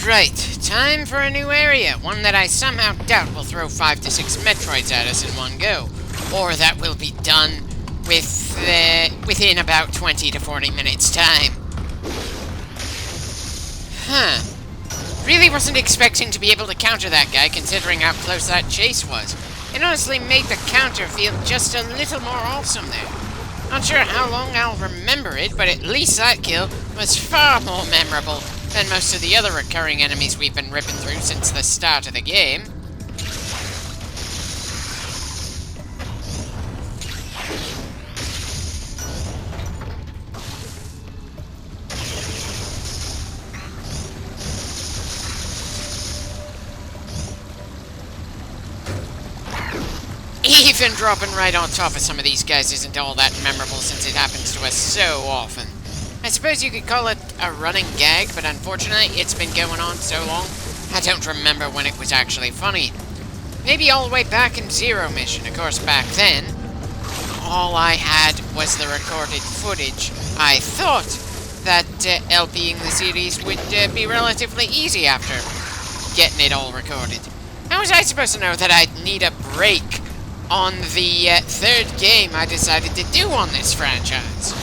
Right, time for a new area, one that I somehow doubt will throw 5 to 6 Metroids at us in one go, or that will be done within about 20 to 40 minutes time. Huh. Really wasn't expecting to be able to counter that guy considering how close that chase was. It honestly made the counter feel just a little more awesome there. Not sure how long I'll remember it, but at least that kill was far more memorable than most of the other recurring enemies we've been ripping through since the start of the game. Even dropping right on top of some of these guys isn't all that memorable since it happens to us so often. I suppose you could call it a running gag, but unfortunately it's been going on so long, I don't remember when it was actually funny. Maybe all the way back in Zero Mission. Of course, back then, all I had was the recorded footage. I thought that LPing the series would be relatively easy after getting it all recorded. How was I supposed to know that I'd need a break on the third game I decided to do on this franchise?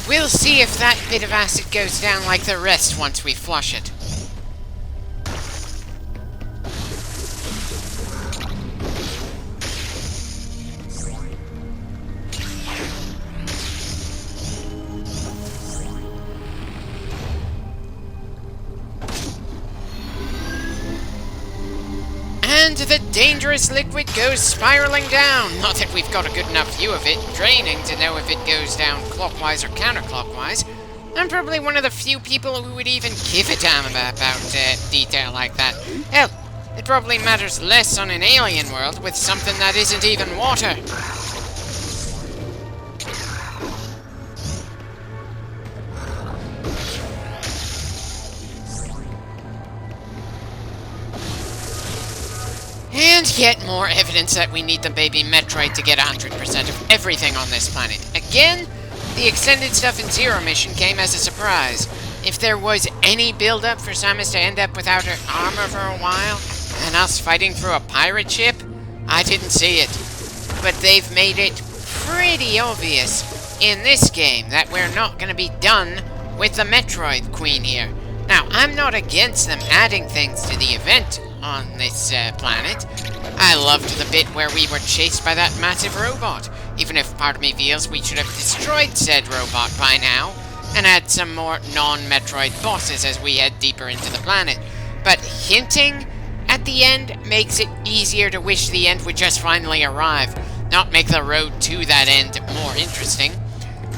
We'll see if that bit of acid goes down like the rest once we flush it. And the dangerous liquid goes spiraling down. Not that we've got a good enough view of it, draining, to know if it goes down clockwise or counterclockwise. I'm probably one of the few people who would even give a damn about detail like that. Hell, it probably matters less on an alien world with something that isn't even water. And yet more evidence that we need the baby Metroid to get 100% of everything on this planet. Again, the extended stuff in Zero Mission came as a surprise. If there was any build-up for Samus to end up without her armor for a while, and us fighting through a pirate ship, I didn't see it. But they've made it pretty obvious in this game that we're not going to be done with the Metroid Queen here. Now, I'm not against them adding things to the event on this planet. I loved the bit where we were chased by that massive robot, even if part of me feels we should have destroyed said robot by now, and had some more non-Metroid bosses as we head deeper into the planet. But hinting at the end makes it easier to wish the end would just finally arrive, not make the road to that end more interesting.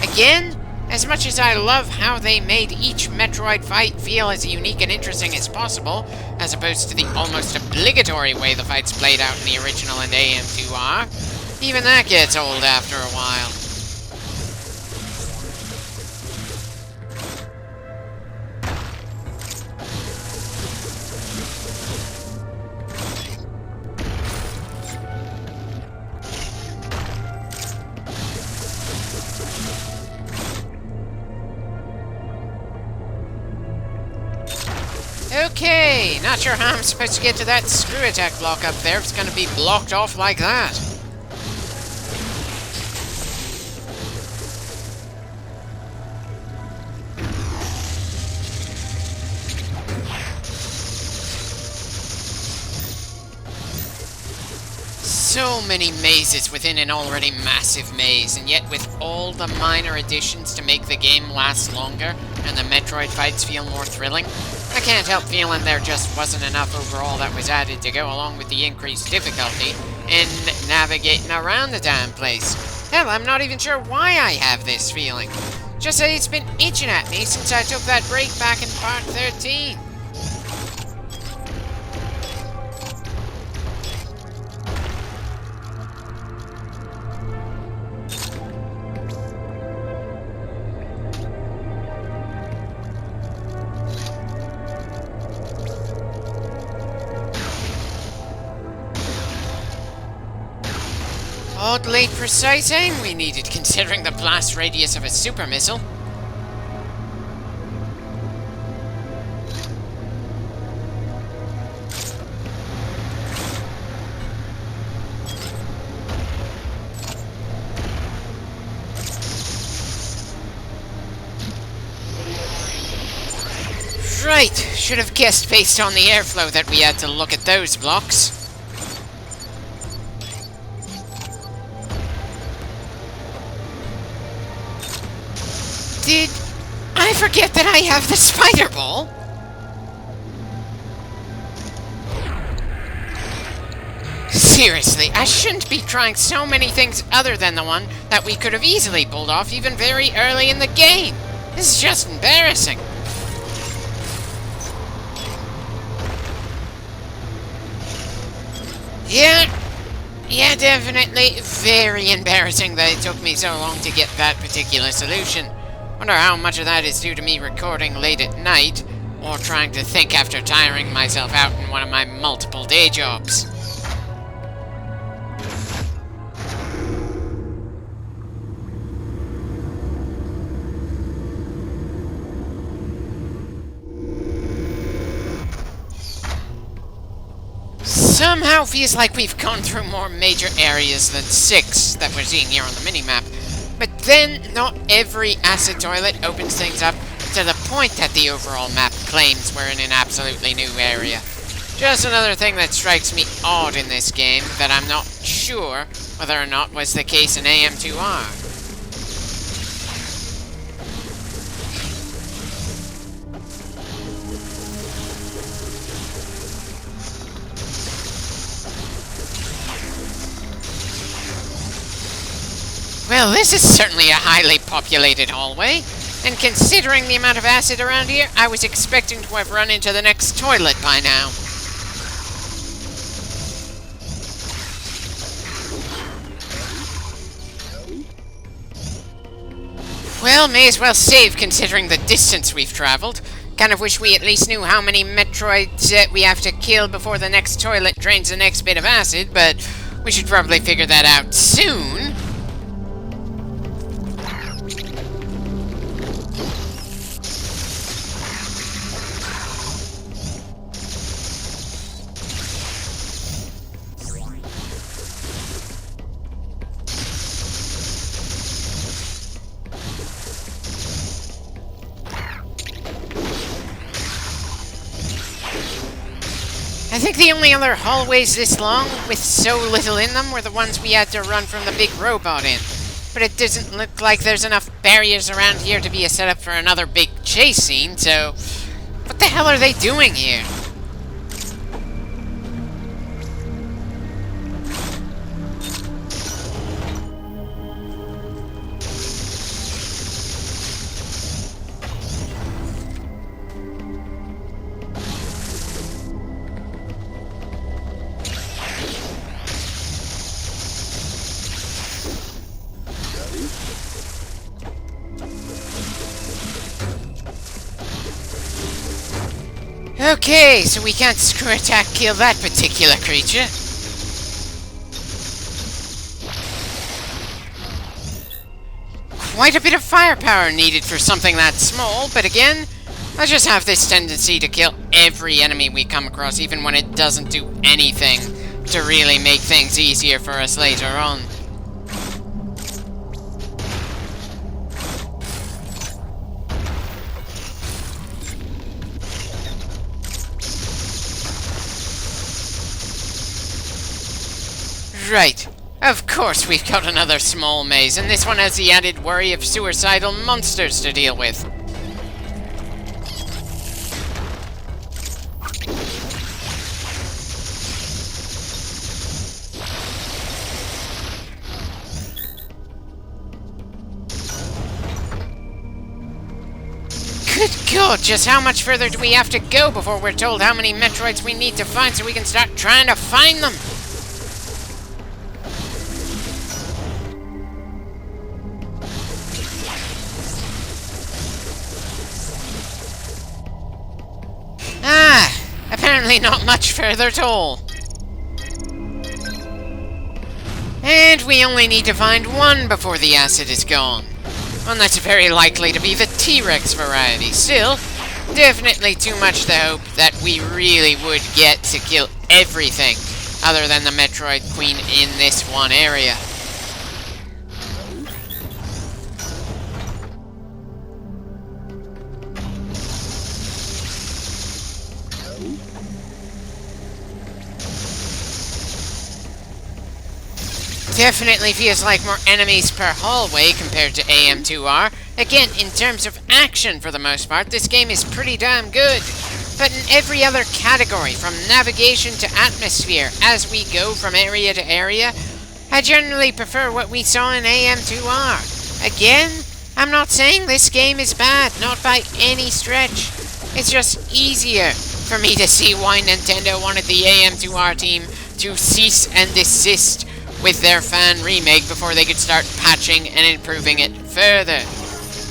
Again, as much as I love how they made each Metroid fight feel as unique and interesting as possible, as opposed to the almost obligatory way the fights played out in the original and AM2R, even that gets old after a while. Okay, not sure how I'm supposed to get to that screw attack block up there if it's going to be blocked off like that. So many mazes within an already massive maze, and yet with all the minor additions to make the game last longer and the Metroid fights feel more thrilling, I can't help feeling there just wasn't enough overall that was added to go along with the increased difficulty in navigating around the damn place. Hell, I'm not even sure why I have this feeling. Just that it's been itching at me since I took that break back in part 13. Oddly precise aim we needed, considering the blast radius of a super missile. Right, should have guessed based on the airflow that we had to look at those blocks. Did I forget that I have the spider ball? Seriously, I shouldn't be trying so many things other than the one that we could have easily pulled off even very early in the game. This is just embarrassing. Yeah, definitely very embarrassing that it took me so long to get that particular solution. Wonder how much of that is due to me recording late at night, or trying to think after tiring myself out in one of my multiple day jobs. Somehow feels like we've gone through more major areas than 6 that we're seeing here on the minimap. But then, not every acid toilet opens things up to the point that the overall map claims we're in an absolutely new area. Just another thing that strikes me odd in this game that I'm not sure whether or not was the case in AM2R. Well, this is certainly a highly populated hallway, and considering the amount of acid around here, I was expecting to have run into the next toilet by now. Well, may as well save considering the distance we've traveled. Kind of wish we at least knew how many Metroids we have to kill before the next toilet drains the next bit of acid, but we should probably figure that out soon. I think the only other hallways this long, with so little in them, were the ones we had to run from the big robot in. But it doesn't look like there's enough barriers around here to be a setup for another big chase scene, so... what the hell are they doing here? Okay, so we can't screw attack kill that particular creature. Quite a bit of firepower needed for something that small, but again, I just have this tendency to kill every enemy we come across, even when it doesn't do anything to really make things easier for us later on. Right. Of course we've got another small maze, and this one has the added worry of suicidal monsters to deal with. Good God, just how much further do we have to go before we're told how many Metroids we need to find so we can start trying to find them? Apparently not much further at all. And we only need to find one before the acid is gone. One that's very likely to be the T-Rex variety. Still, definitely too much to hope that we really would get to kill everything other than the Metroid Queen in this one area. Definitely feels like more enemies per hallway compared to AM2R. Again, in terms of action for the most part, this game is pretty damn good. But in every other category, from navigation to atmosphere, as we go from area to area, I generally prefer what we saw in AM2R. Again, I'm not saying this game is bad, not by any stretch. It's just easier for me to see why Nintendo wanted the AM2R team to cease and desist with their fan remake before they could start patching and improving it further.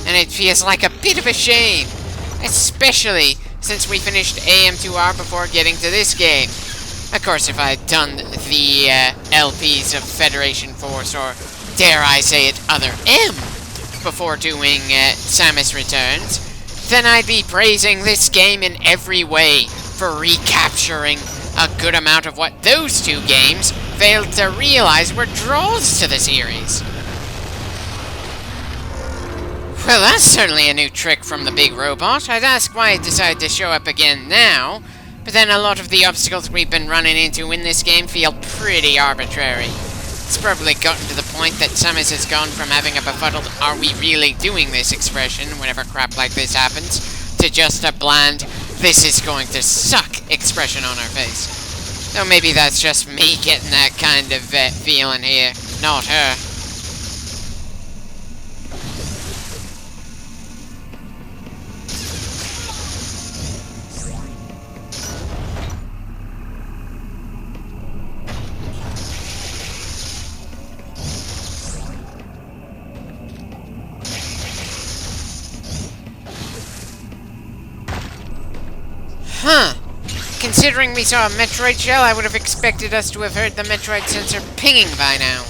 And it feels like a bit of a shame, especially since we finished AM2R before getting to this game. Of course, if I'd done the LPs of Federation Force, or dare I say it, Other M, before doing Samus Returns, then I'd be praising this game in every way for recapturing a good amount of what those two games failed to realize were draws to the series. Well, that's certainly a new trick from the big robot. I'd ask why it decided to show up again now, but then a lot of the obstacles we've been running into in this game feel pretty arbitrary. It's probably gotten to the point that Samus has gone from having a befuddled "are we really doing this" expression whenever crap like this happens, to just a bland "this is going to suck" expression on her face. Though maybe that's just me getting that kind of feeling here, not her. Huh. Considering we saw a Metroid shell, I would have expected us to have heard the Metroid sensor pinging by now.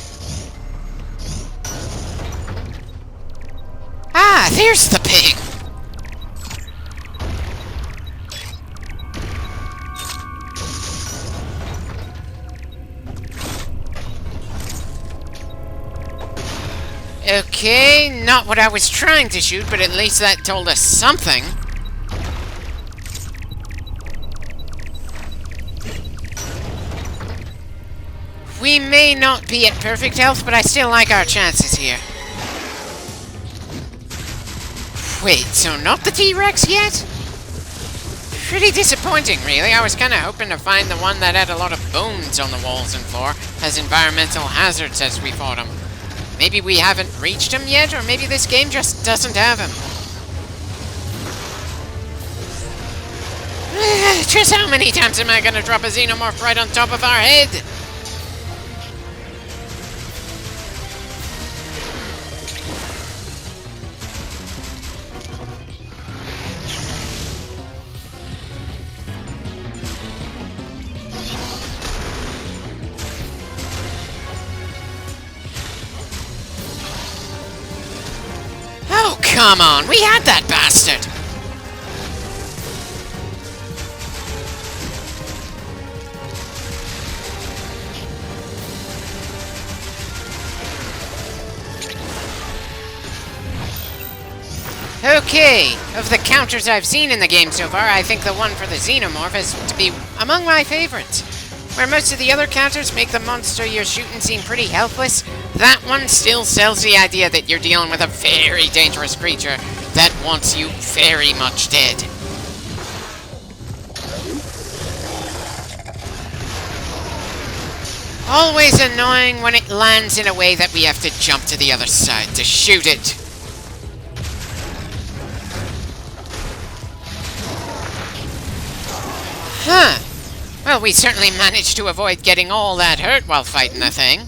Ah, there's the ping! Okay, not what I was trying to shoot, but at least that told us something. We may not be at perfect health, but I still like our chances here. Wait, so not the T-Rex yet? Pretty disappointing, really. I was kinda hoping to find the one that had a lot of bones on the walls and floor as environmental hazards as we fought him. Maybe we haven't reached him yet, or maybe this game just doesn't have him. Just how many times am I gonna drop a xenomorph right on top of our head? Oh, come on! We had that bastard! Okay, of the counters I've seen in the game so far, I think the one for the Xenomorph is to be among my favorites. Where most of the other counters make the monster you're shooting seem pretty helpless, that one still sells the idea that you're dealing with a very dangerous creature that wants you very much dead. Always annoying when it lands in a way that we have to jump to the other side to shoot it. Huh. Well, we certainly managed to avoid getting all that hurt while fighting the thing.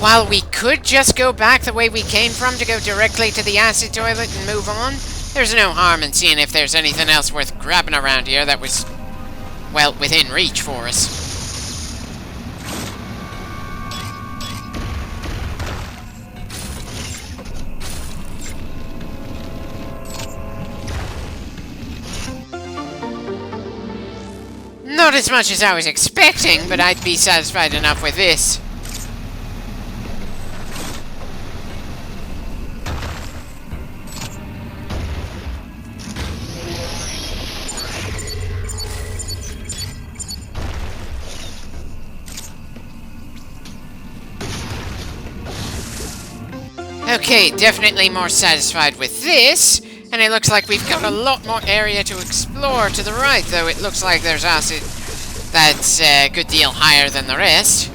while we could just go back the way we came from to go directly to the acid toilet and move on, there's no harm in seeing if there's anything else worth grabbing around here that was, well, within reach for us. Not as much as I was expecting, but I'd be satisfied enough with this. Okay, definitely more satisfied with this. And it looks like we've got a lot more area to explore to the right, though it looks like there's acid that's a good deal higher than the rest.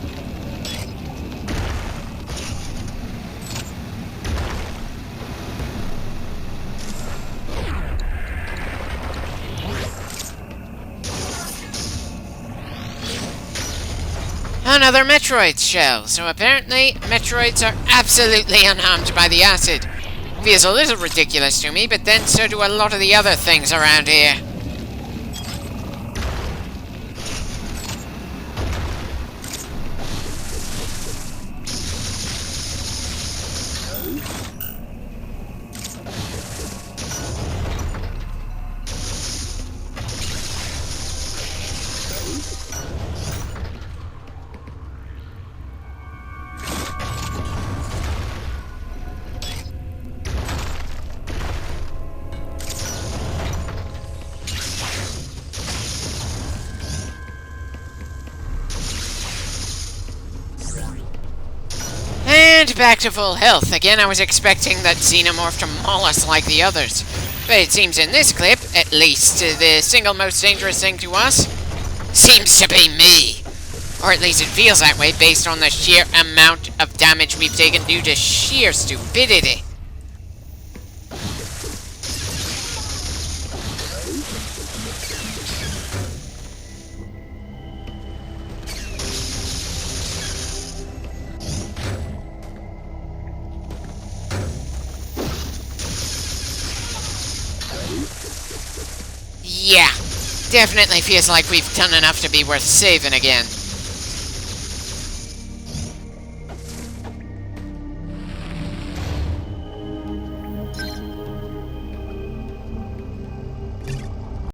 Another Metroid shell. So apparently, Metroids are absolutely unharmed by the acid. Feels a little ridiculous to me, but then so do a lot of the other things around here. And back to full health. Again, I was expecting that Xenomorph to maul us like the others. But it seems in this clip, at least, the single most dangerous thing to us seems to be me. Or at least it feels that way based on the sheer amount of damage we've taken due to sheer stupidity. Yeah, definitely feels like we've done enough to be worth saving again.